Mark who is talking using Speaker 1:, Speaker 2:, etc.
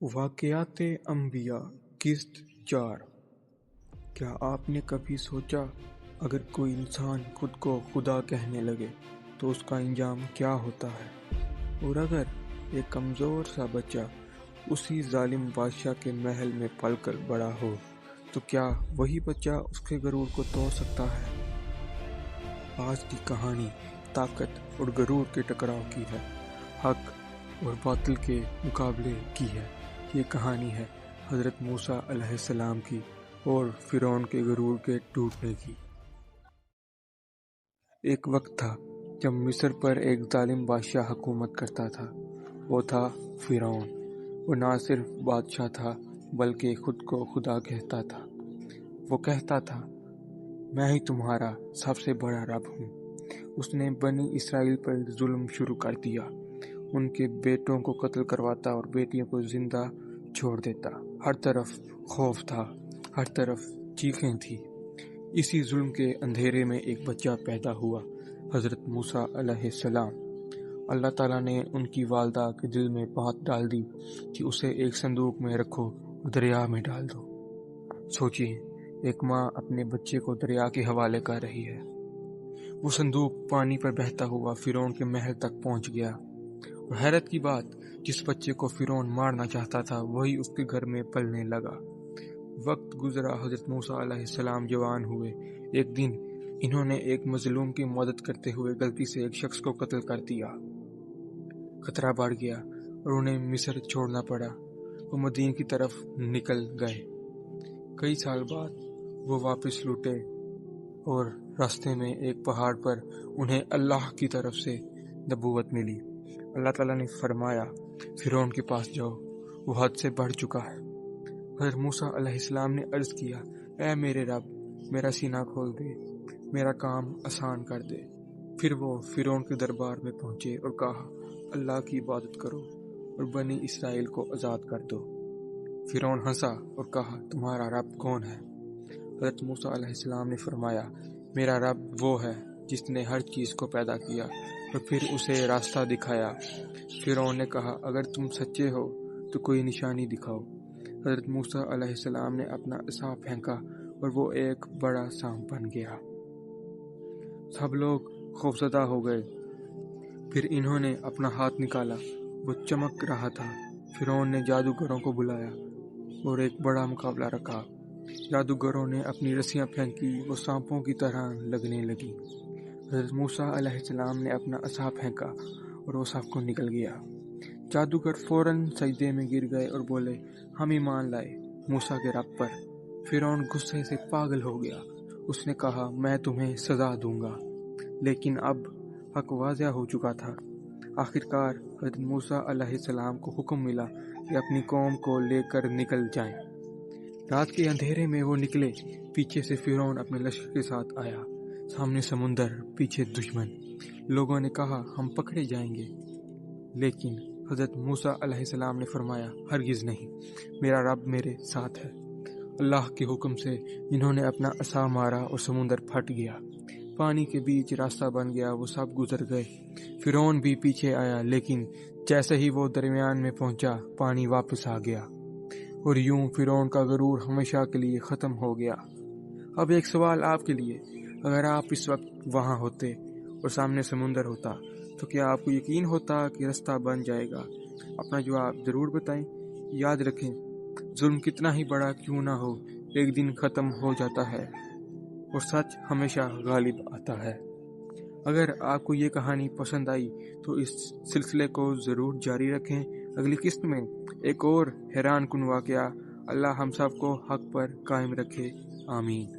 Speaker 1: واقعات انبیاء قسط 4۔ کیا آپ نے کبھی سوچا اگر کوئی انسان خود کو خدا کہنے لگے تو اس کا انجام کیا ہوتا ہے؟ اور اگر ایک کمزور سا بچہ اسی ظالم بادشاہ کے محل میں پل کر بڑا ہو تو کیا وہی بچہ اس کے غرور کو توڑ سکتا ہے؟ آج کی کہانی طاقت اور غرور کے ٹکراؤ کی ہے، حق اور باطل کے مقابلے کی ہے۔ یہ کہانی ہے حضرت موسیٰ علیہ السلام کی اور فرعون کے غرور کے ٹوٹنے کی۔ ایک وقت تھا جب مصر پر ایک ظالم بادشاہ حکومت کرتا تھا۔ وہ تھا فرعون۔ وہ نہ صرف بادشاہ تھا بلکہ خود کو خدا کہتا تھا۔ وہ کہتا تھا، میں ہی تمہارا سب سے بڑا رب ہوں۔ اس نے بنی اسرائیل پر ظلم شروع کر دیا، ان کے بیٹوں کو قتل کرواتا اور بیٹیوں کو زندہ چھوڑ دیتا۔ ہر طرف خوف تھا، ہر طرف چیخیں تھی۔ اسی ظلم کے اندھیرے میں ایک بچہ پیدا ہوا، حضرت موسیٰ علیہ السلام۔ اللہ تعالیٰ نے ان کی والدہ کے دل میں بات ڈال دی کہ اسے ایک صندوق میں رکھو اور دریا میں ڈال دو۔ سوچیے، ایک ماں اپنے بچے کو دریا کے حوالے کر رہی ہے۔ وہ صندوق پانی پر بہتا ہوا فرعون کے محل تک پہنچ گیا، اور حیرت کی بات، جس بچے کو فرعون مارنا چاہتا تھا وہی اس کے گھر میں پلنے لگا۔ وقت گزرا، حضرت موسیٰ علیہ السلام جوان ہوئے۔ ایک دن انہوں نے ایک مظلوم کی مدد کرتے ہوئے غلطی سے ایک شخص کو قتل کر دیا۔ خطرہ بڑھ گیا اور انہیں مصر چھوڑنا پڑا۔ وہ مدین کی طرف نکل گئے۔ کئی سال بعد وہ واپس لوٹے اور راستے میں ایک پہاڑ پر انہیں اللہ کی طرف سے نبوت ملی۔ اللہ تعالیٰ نے فرمایا، فرعون کے پاس جاؤ، وہ حد سے بڑھ چکا ہے۔ حضرت موسیٰ علیہ السلام نے عرض کیا، اے میرے رب، میرا سینہ کھول دے، میرا کام آسان کر دے۔ پھر وہ فرعون کے دربار میں پہنچے اور کہا، اللہ کی عبادت کرو اور بنی اسرائیل کو آزاد کر دو۔ فرعون ہنسا اور کہا، تمہارا رب کون ہے؟ حضرت موسیٰ علیہ السلام نے فرمایا، میرا رب وہ ہے جس نے ہر چیز کو پیدا کیا اور پھر اسے راستہ دکھایا۔ فرعون نے کہا، اگر تم سچے ہو تو کوئی نشانی دکھاؤ۔ حضرت موسیٰ علیہ السلام نے اپنا عصا پھینکا اور وہ ایک بڑا سانپ بن گیا۔ سب لوگ خوفزدہ ہو گئے۔ پھر انہوں نے اپنا ہاتھ نکالا، وہ چمک رہا تھا۔ فرعون نے جادوگروں کو بلایا اور ایک بڑا مقابلہ رکھا۔ جادوگروں نے اپنی رسیاں پھینکی، وہ سانپوں کی طرح لگنے لگی۔ حضرت موسیٰ علیہ السلام نے اپنا عصا پھینکا اور وہ سب کو نکل گیا۔ جادوگر فوراً سجدے میں گر گئے اور بولے، ہم ایمان لائے موسیٰ کے رب پر۔ فرعون غصے سے پاگل ہو گیا۔ اس نے کہا، میں تمہیں سزا دوں گا۔ لیکن اب حق واضح ہو چکا تھا۔ آخرکار حضرت موسیٰ علیہ السلام کو حکم ملا کہ اپنی قوم کو لے کر نکل جائیں۔ رات کے اندھیرے میں وہ نکلے۔ پیچھے سے فرعون اپنے لشکر کے ساتھ آیا، سامنے سمندر، پیچھے دشمن۔ لوگوں نے کہا، ہم پکڑے جائیں گے۔ لیکن حضرت موسیٰ علیہ السلام نے فرمایا، ہرگز نہیں، میرا رب میرے ساتھ ہے۔ اللہ کے حکم سے انہوں نے اپنا عصا مارا اور سمندر پھٹ گیا۔ پانی کے بیچ راستہ بن گیا، وہ سب گزر گئے۔ فرعون بھی پیچھے آیا، لیکن جیسے ہی وہ درمیان میں پہنچا، پانی واپس آ گیا، اور یوں فرعون کا غرور ہمیشہ کے لیے ختم ہو گیا۔ اب ایک سوال آپ کے لیے، اگر آپ اس وقت وہاں ہوتے اور سامنے سمندر ہوتا تو کیا آپ کو یقین ہوتا کہ راستہ بن جائے گا؟ اپنا جواب ضرور بتائیں۔ یاد رکھیں، ظلم کتنا ہی بڑا کیوں نہ ہو، ایک دن ختم ہو جاتا ہے اور سچ ہمیشہ غالب آتا ہے۔ اگر آپ کو یہ کہانی پسند آئی تو اس سلسلے کو ضرور جاری رکھیں۔ اگلی قسط میں ایک اور حیران کن واقعہ۔ اللہ ہم سب کو حق پر قائم رکھے، آمین۔